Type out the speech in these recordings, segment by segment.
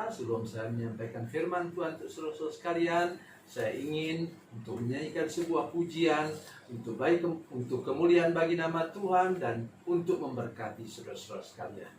pemirsa, sebelum saya menyampaikan firman Tuhan untuk saudara-saudara sekalian, saya ingin untuk menyanyikan sebuah pujian untuk untuk kemuliaan bagi nama Tuhan dan untuk memberkati saudara-saudara sekalian.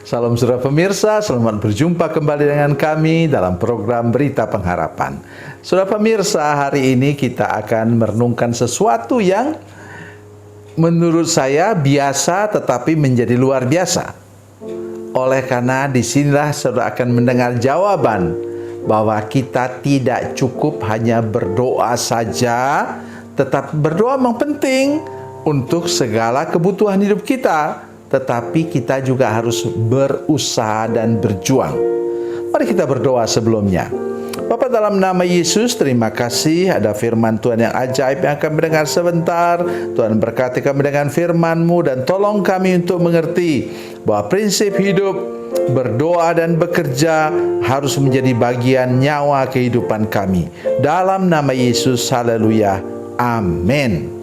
Salam saudara pemirsa, selamat berjumpa kembali dengan kami dalam program Berita Pengharapan. Saudara pemirsa, hari ini kita akan merenungkan sesuatu yang menurut saya biasa tetapi menjadi luar biasa. Oleh karena disinilah saudara akan mendengar jawaban bahwa kita tidak cukup hanya berdoa saja, tetap berdoa memang penting untuk segala kebutuhan hidup kita. Tetapi kita juga harus berusaha dan berjuang. Mari kita berdoa sebelumnya. Bapa, dalam nama Yesus, terima kasih ada firman Tuhan yang ajaib yang akan mendengar sebentar. Tuhan berkati kami dengan firman-Mu dan tolong kami untuk mengerti bahwa prinsip hidup berdoa dan bekerja harus menjadi bagian nyawa kehidupan kami. Dalam nama Yesus, haleluya, amin.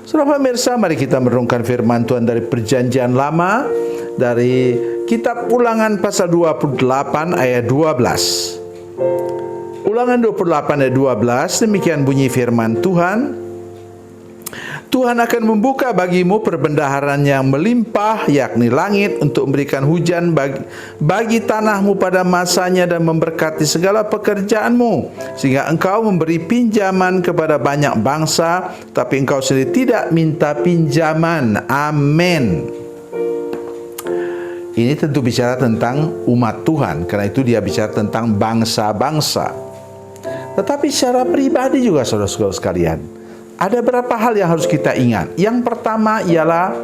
Saudara pemirsa, mari kita merenungkan firman Tuhan dari Perjanjian Lama, dari kitab Ulangan pasal 28 ayat 12. Ulangan 28 ayat 12, demikian bunyi firman Tuhan. Tuhan akan membuka bagimu perbendaharaan yang melimpah, yakni langit, untuk memberikan hujan bagi tanahmu pada masanya dan memberkati segala pekerjaanmu, sehingga engkau memberi pinjaman kepada banyak bangsa, tapi engkau sendiri tidak minta pinjaman. Amin. Ini tentu bicara tentang umat Tuhan, karena itu dia bicara tentang bangsa-bangsa. Tetapi secara pribadi juga saudara-saudara sekalian, ada beberapa hal yang harus kita ingat. Yang pertama ialah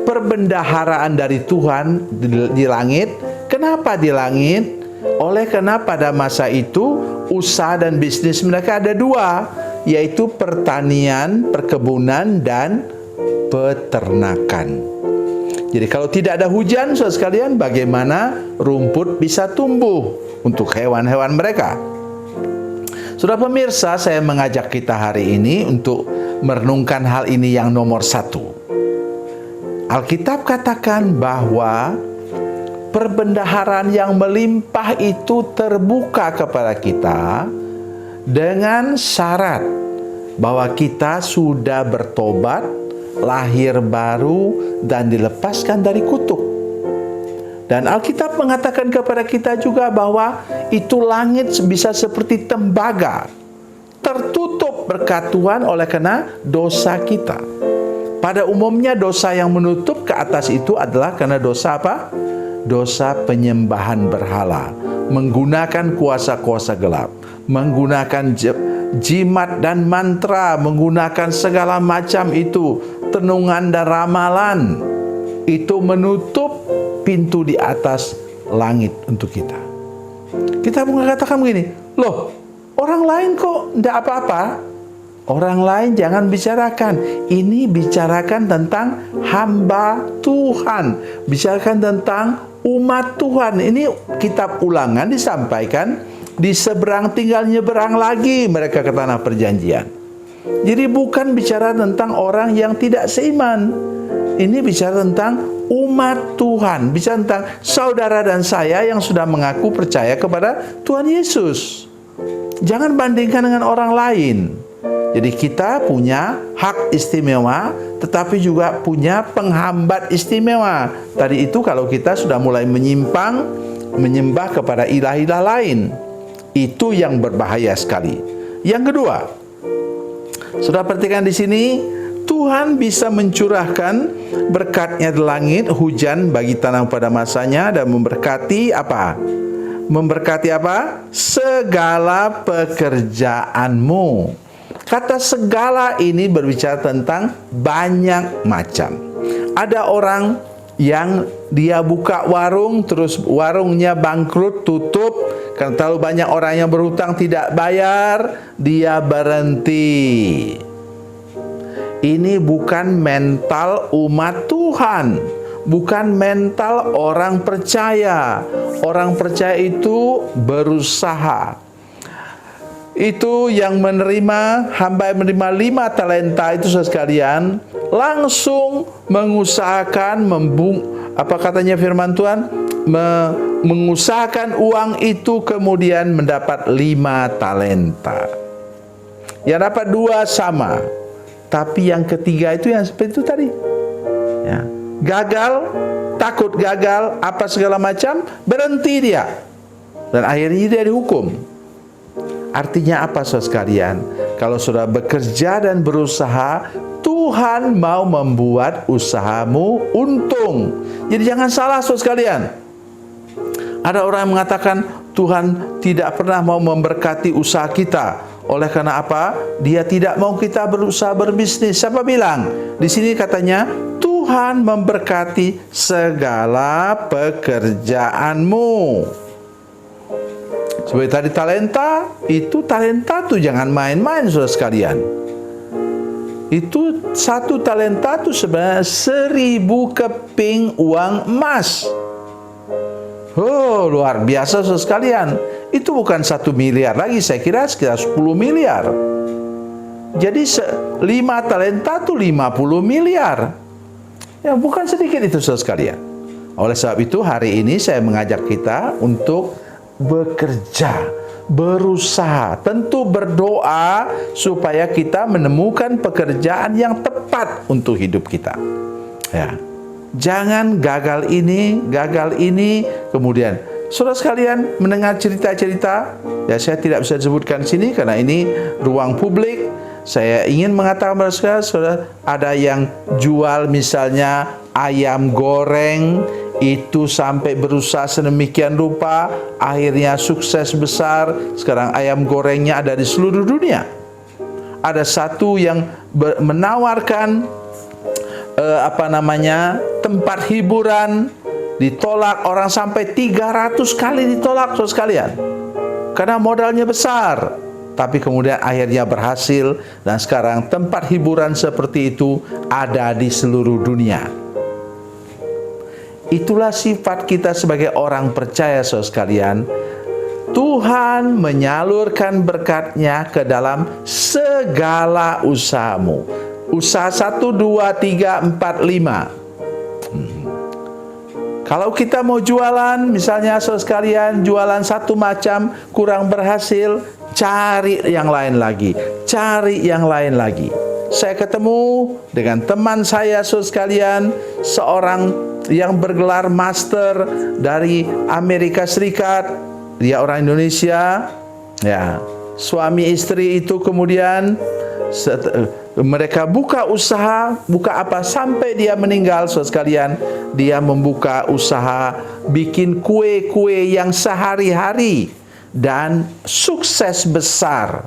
perbendaharaan dari Tuhan di langit. Kenapa di langit? Oleh karena pada masa itu usaha dan bisnis mereka ada dua, yaitu pertanian, perkebunan, dan peternakan. Jadi kalau tidak ada hujan, saudara sekalian, bagaimana rumput bisa tumbuh untuk hewan-hewan mereka? Saudara pemirsa, saya mengajak kita hari ini untuk merenungkan hal ini yang nomor satu. Alkitab katakan bahwa perbendaharaan yang melimpah itu terbuka kepada kita dengan syarat bahwa kita sudah bertobat, lahir baru, dan dilepaskan dari kutuk. Dan Alkitab mengatakan kepada kita juga bahwa itu langit bisa seperti tembaga, tertutup berkat Tuhan oleh karena dosa kita. Pada umumnya dosa yang menutup ke atas itu adalah karena dosa apa? Dosa penyembahan berhala, menggunakan kuasa-kuasa gelap, menggunakan jimat dan mantra, menggunakan segala macam itu, tenungan dan ramalan. Itu menutup pintu di atas langit untuk kita. Kita mengatakan begini, loh, Orang lain kok tidak apa-apa. Orang lain jangan bicarakan. Ini bicarakan tentang hamba Tuhan. Bicarakan tentang umat Tuhan. Ini kitab Ulangan disampaikan di seberang, tinggal nyeberang lagi mereka ke tanah perjanjian. Jadi bukan bicara tentang orang yang tidak seiman. Ini bicara tentang umat Tuhan. Bicara tentang saudara dan saya yang sudah mengaku percaya kepada Tuhan Yesus. Jangan bandingkan dengan orang lain. Jadi kita punya hak istimewa, tetapi juga punya penghambat istimewa. Tadi itu kalau kita sudah mulai menyimpang, menyembah kepada ilah-ilah lain. Itu yang berbahaya sekali. Yang kedua, sudah perhatikan di sini, Tuhan bisa mencurahkan berkat-Nya di langit, hujan bagi tanah pada masanya, dan memberkati apa? Memberkati apa? Segala pekerjaanmu. Kata segala ini berbicara tentang banyak macam. Ada orang yang dia buka warung, terus warungnya bangkrut, tutup, karena terlalu banyak orang yang berhutang tidak bayar, dia berhenti. Ini bukan mental umat Tuhan, bukan mental orang percaya. Orang percaya itu berusaha. Itu yang menerima, hamba yang menerima 5 talenta itu saudara sekalian, langsung mengusahakan apa katanya firman Tuhan? Mengusahakan uang itu, kemudian mendapat 5 talenta. Yang dapat 2 sama. Tapi yang ketiga itu yang seperti itu tadi. Ya. Gagal, takut gagal, apa segala macam, berhenti dia. Dan akhirnya dia dihukum. Artinya apa saudara sekalian? Kalau sudah bekerja dan berusaha, Tuhan mau membuat usahamu untung. Jadi jangan salah saudara sekalian. Ada orang yang mengatakan Tuhan tidak pernah mau memberkati usaha kita. Oleh karena apa? Dia tidak mau kita berusaha berbisnis. Siapa bilang? Di sini katanya Tuhan memberkati segala pekerjaanmu. Seperti tadi talenta tuh jangan main-main saudara sekalian. Itu 1 talenta tuh sebenarnya 1000 keping uang emas. Oh, luar biasa saudara sekalian. Itu bukan 1 miliar lagi, saya kira sekitar 10 miliar. Jadi 5 talenta itu 50 miliar. Ya, bukan sedikit itu saudara sekalian. Oleh sebab itu hari ini saya mengajak kita untuk bekerja, berusaha, tentu berdoa supaya kita menemukan pekerjaan yang tepat untuk hidup kita. Ya. Jangan gagal ini, kemudian saudara sekalian mendengar cerita-cerita, ya saya tidak bisa disebutkan sini karena ini ruang publik. Saya ingin mengatakan kepada saudara, ada yang jual misalnya ayam goreng, itu sampai berusaha sedemikian rupa, akhirnya sukses besar. Sekarang ayam gorengnya ada di seluruh dunia. Ada satu yang menawarkan tempat hiburan, ditolak orang sampai 300 kali ditolak saudara sekalian, karena modalnya besar. Tapi kemudian akhirnya berhasil, dan sekarang tempat hiburan seperti itu ada di seluruh dunia. Itulah sifat kita sebagai orang percaya saudara sekalian. Tuhan menyalurkan berkat-Nya ke dalam segala usahamu. Usaha 1, 2, 3, 4, 5. Kalau kita mau jualan, misalnya saudara sekalian, jualan satu macam kurang berhasil, cari yang lain lagi, cari yang lain lagi. Saya ketemu dengan teman saya saudara sekalian, seorang yang bergelar master dari Amerika Serikat. Dia orang Indonesia. Ya, suami istri itu kemudian mereka buka usaha, buka apa sampai dia meninggal saudara sekalian. Dia membuka usaha bikin kue-kue yang sehari-hari dan sukses besar.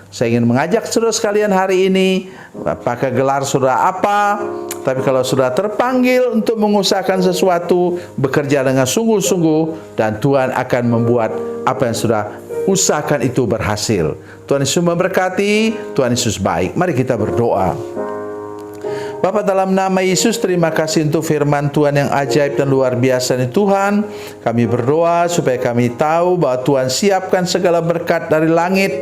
Saya ingin mengajak saudara sekalian hari ini, pakai gelar saudara apa, tapi kalau sudah terpanggil untuk mengusahakan sesuatu, bekerja dengan sungguh-sungguh, dan Tuhan akan membuat apa yang sudah usahakan itu berhasil. Tuhan Yesus memberkati, Tuhan Yesus baik. Mari kita berdoa. Bapa, dalam nama Yesus, terima kasih untuk firman Tuhan yang ajaib dan luar biasa ini Tuhan. Kami berdoa supaya kami tahu bahwa Tuhan siapkan segala berkat dari langit,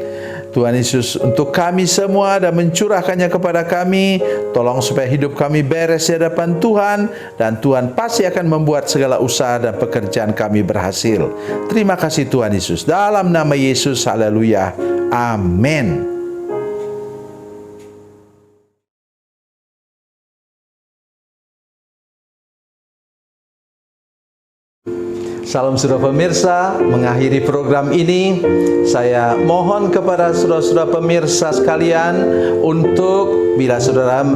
Tuhan Yesus, untuk kami semua dan mencurahkannya kepada kami. Tolong supaya hidup kami beres di hadapan Tuhan, dan Tuhan pasti akan membuat segala usaha dan pekerjaan kami berhasil. Terima kasih Tuhan Yesus. Dalam nama Yesus, haleluya. Amin. Salam saudara pemirsa, mengakhiri program ini, saya mohon kepada saudara-saudara pemirsa sekalian untuk bila saudara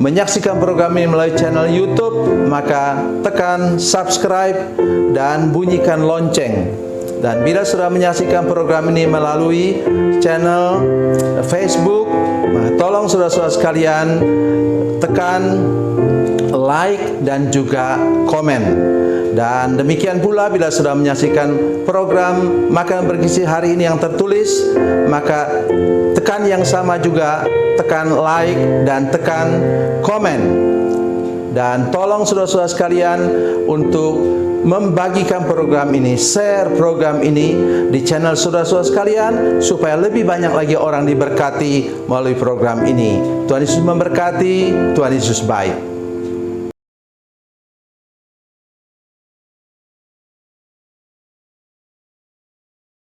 menyaksikan program ini melalui channel YouTube, maka tekan subscribe dan bunyikan lonceng. Dan bila saudara menyaksikan program ini melalui channel Facebook, maka tolong saudara-saudara sekalian tekan like dan juga komen. Dan demikian pula bila sudah menyaksikan program Makanan Bergizi hari ini yang tertulis, maka tekan yang sama juga, tekan like dan tekan komen. Dan tolong saudara-saudara sekalian untuk membagikan program ini, share program ini di channel saudara-saudara sekalian, supaya lebih banyak lagi orang diberkati melalui program ini. Tuhan Yesus memberkati, Tuhan Yesus baik.